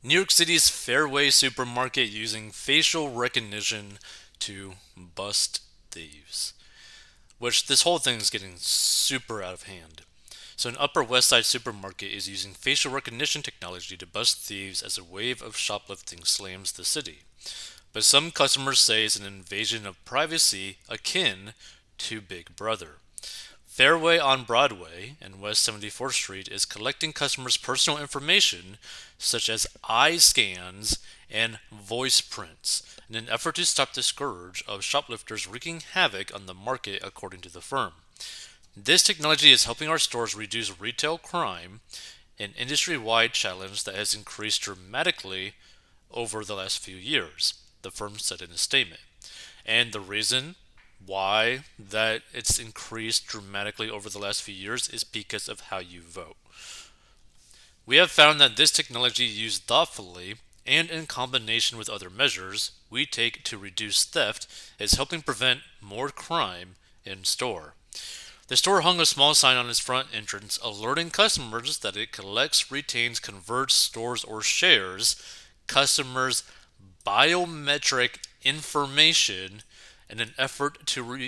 New York City's Fairway supermarket using facial recognition to bust thieves. Which this whole thing is getting super out of hand. So, an Upper West Side supermarket is using facial recognition technology to bust thieves as a wave of shoplifting slams the city. But some customers say it's an invasion of privacy akin to Big Brother. Fairway on Broadway and West 74th Street is collecting customers' personal information, such as eye scans and voice prints, in an effort to stop the scourge of shoplifters wreaking havoc on the market, according to the firm. This technology is helping our stores reduce retail crime, an industry wide challenge that has increased dramatically over the last few years, the firm said in a statement. And the reason why that it's increased dramatically over the last few years is because of how you vote. We have found that this technology used thoughtfully and in combination with other measures we take to reduce theft is helping prevent more crime in store. The store hung a small sign on its front entrance alerting customers that it collects, retains, converts, stores, or shares customers' biometric information in an effort to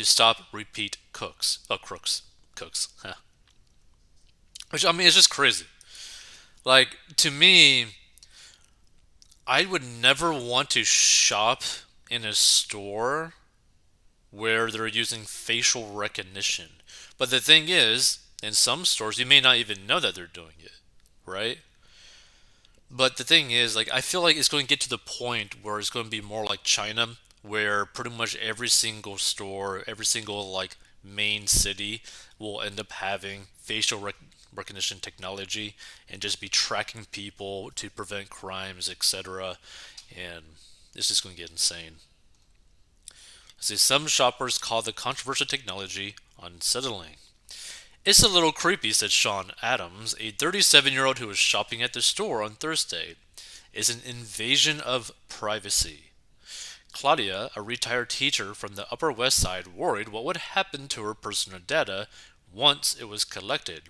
stop repeat crooks. Which I mean, it's just crazy. Like to me, I would never want to shop in a store where they're using facial recognition. But the thing is, in some stores, you may not even know that they're doing it, right? But the thing is, like, I feel like it's going to get to the point where it's going to be more like China, where pretty much every single store, every single like main city will end up having recognition technology and just be tracking people to prevent crimes, etc. And this is going to get insane. See, some shoppers call the controversial technology unsettling. It's a little creepy, said Sean Adams, a 37-year-old who was shopping at the store on Thursday. It's an invasion of privacy. Claudia, a retired teacher from the Upper West Side, worried what would happen to her personal data once it was collected.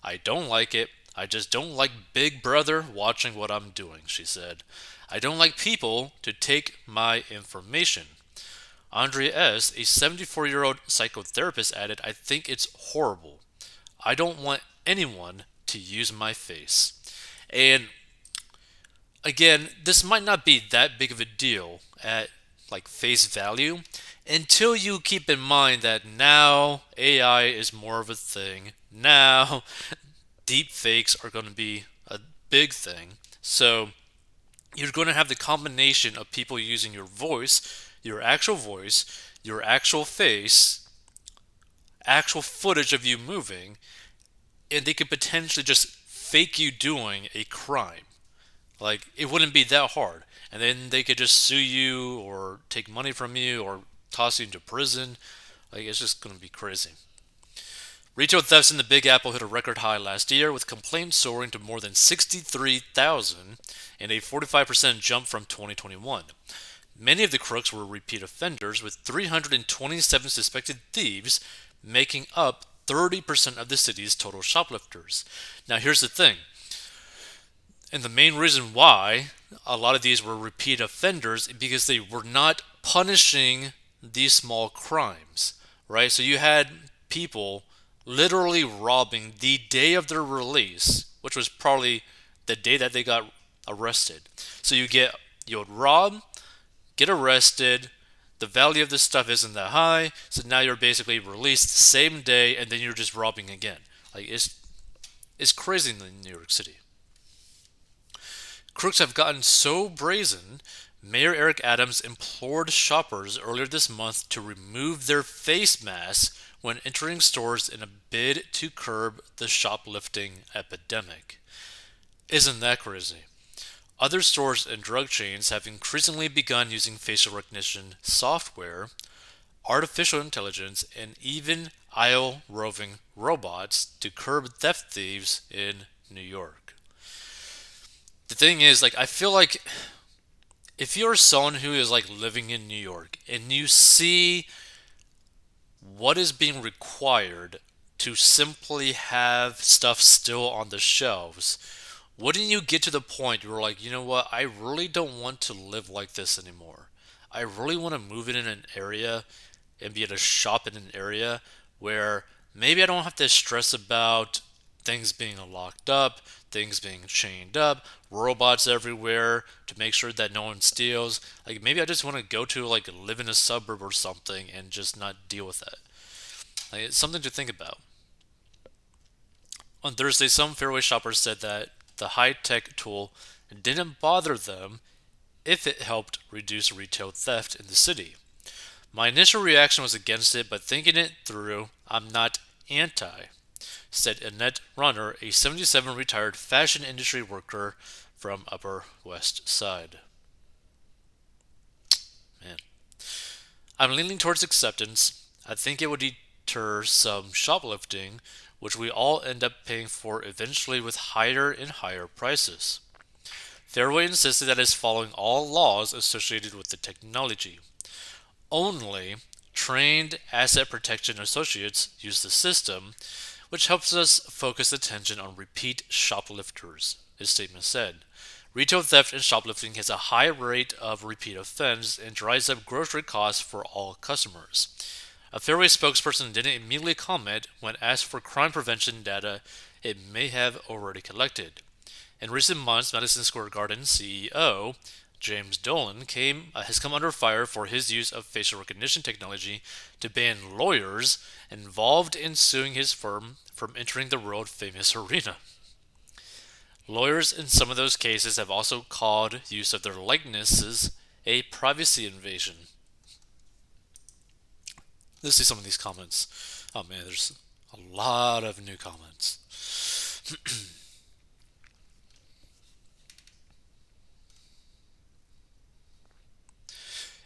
I don't like it. I just don't like Big Brother watching what I'm doing, she said. I don't like people to take my information. Andrea S., a 74-year-old psychotherapist, added, I think it's horrible. I don't want anyone to use my face. And again, this might not be that big of a deal at like face value until you keep in mind that now AI is more of a thing. Now deep fakes are going to be a big thing. So you're going to have the combination of people using voice, your actual face, actual footage of you moving, and they could potentially just fake you doing a crime. Like, it wouldn't be that hard. And then they could just sue you or take money from you or toss you into prison. Like, it's just going to be crazy. Retail thefts in the Big Apple hit a record high last year, with complaints soaring to more than 63,000 and a 45% jump from 2021. Many of the crooks were repeat offenders, with 327 suspected thieves making up 30% of the city's total shoplifters. Now, here's the thing, and the main reason why a lot of these were repeat offenders is because they were not punishing these small crimes, right? So you had people literally robbing the day of their release, which was probably the day that they got arrested. So you would rob, get arrested, the value of this stuff isn't that high, so now you're basically released the same day and then you're just robbing again. Like it's crazy in New York City. Crooks have gotten so brazen, Mayor Eric Adams implored shoppers earlier this month to remove their face masks when entering stores in a bid to curb the shoplifting epidemic. Isn't that crazy? Other stores and drug chains have increasingly begun using facial recognition software, artificial intelligence, and even aisle roving robots to curb theft thieves in New York. The thing is, like, I feel like if you're someone who is like living in New York and you see what is being required to simply have stuff still on the shelves, Wouldn't you get to the point where, like, you know what, I really don't want to live like this anymore? I really want to move in an area and be able to shop in an area where maybe I don't have to stress about things being locked up, things being chained up, robots everywhere to make sure that no one steals. Like maybe I just want to go to like live in a suburb or something and just not deal with that. Like, it's something to think about. On Thursday, some Fairway shoppers said that the high-tech tool didn't bother them if it helped reduce retail theft in the city. My initial reaction was against it, but thinking it through, I'm not anti, said Annette Runner, a 77 retired fashion industry worker from Upper West Side. Man. I'm leaning towards acceptance. I think it would deter some shoplifting, which we all end up paying for eventually with higher and higher prices. Fairway insisted that it is following all laws associated with the technology. Only trained asset protection associates use the system, which helps us focus attention on repeat shoplifters, his statement said. Retail theft and shoplifting has a high rate of repeat offense and drives up grocery costs for all customers. A Fairway spokesperson didn't immediately comment when asked for crime prevention data it may have already collected. In recent months, Madison Square Garden CEO James Dolan has come under fire for his use of facial recognition technology to ban lawyers involved in suing his firm from entering the world famous arena. Lawyers in some of those cases have also called use of their likenesses a privacy invasion. Let's see some of these comments. Oh man, there's a lot of new comments.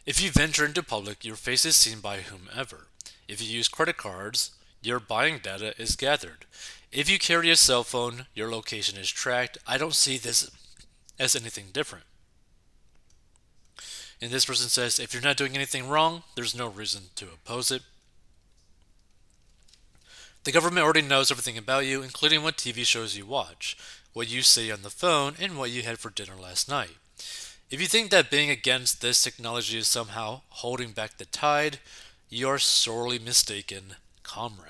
If you venture into public, your face is seen by whomever. If you use credit cards, your buying data is gathered. If you carry a cell phone, your location is tracked. I don't see this as anything different. And this person says, if you're not doing anything wrong, there's no reason to oppose it. The government already knows everything about you, including what TV shows you watch, what you say on the phone, and what you had for dinner last night. If you think that being against this technology is somehow holding back the tide, you are sorely mistaken, comrade.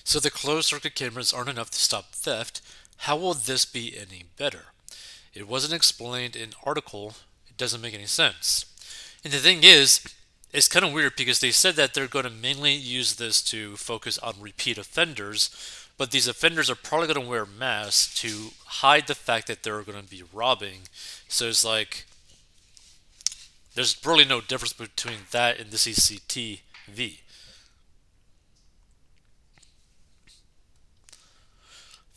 So the closed circuit cameras aren't enough to stop theft. How will this be any better? It wasn't explained in article. It doesn't make any sense. And the thing is, it's kind of weird because they said that they're going to mainly use this to focus on repeat offenders, but these offenders are probably going to wear masks to hide the fact that they're going to be robbing. So it's like there's really no difference between that and the CCTV.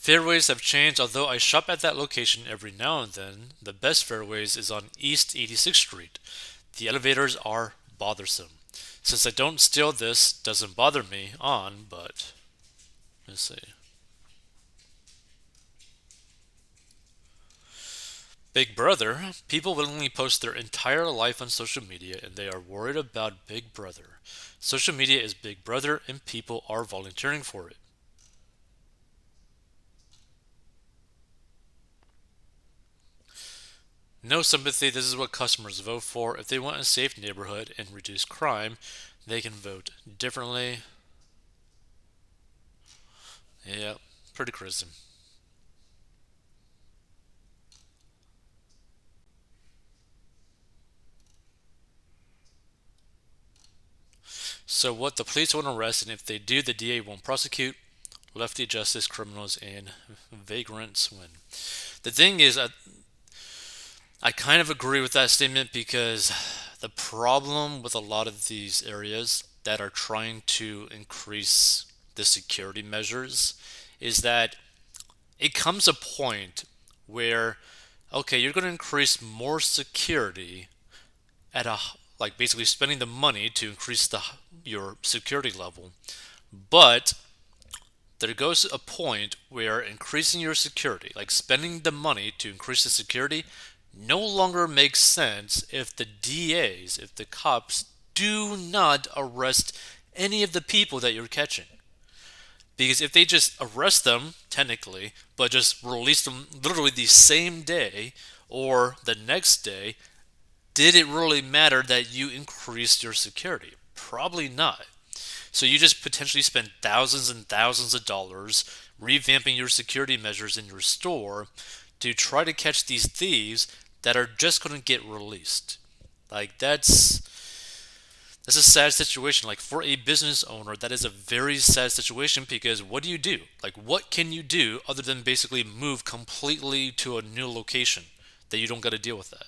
Fairways have changed, although I shop at that location every now and then. The best Fairways is on East 86th Street. The elevators are bothersome. Since I don't steal, this doesn't bother me on, but let's see. Big Brother. People willingly post their entire life on social media and they are worried about Big Brother. Social media is Big Brother and people are volunteering for it. No sympathy, this is what customers vote for. If they want a safe neighborhood and reduce crime, they can vote differently. Yeah, pretty criticism. So what the police won't arrest, and if they do, the DA won't prosecute. Lefty justice, criminals, and vagrants win. The thing is, I kind of agree with that statement because the problem with a lot of these areas that are trying to increase the security measures is that it comes a point where, okay, you're going to increase more security at a like basically spending the money to increase your security level, but there goes a point where increasing your security, like spending the money to increase the security, no longer makes sense if the DAs, if the cops do not arrest any of the people that you're catching. Because if they just arrest them, technically, but just release them literally the same day or the next day, did it really matter that you increased your security? Probably not. So you just potentially spend thousands and thousands of dollars revamping your security measures in your store to try to catch these thieves that are just going to get released. Like that's a sad situation. Like for a business owner, that is a very sad situation because what do you do? Like what can you do other than basically move completely to a new location that you don't got to deal with that?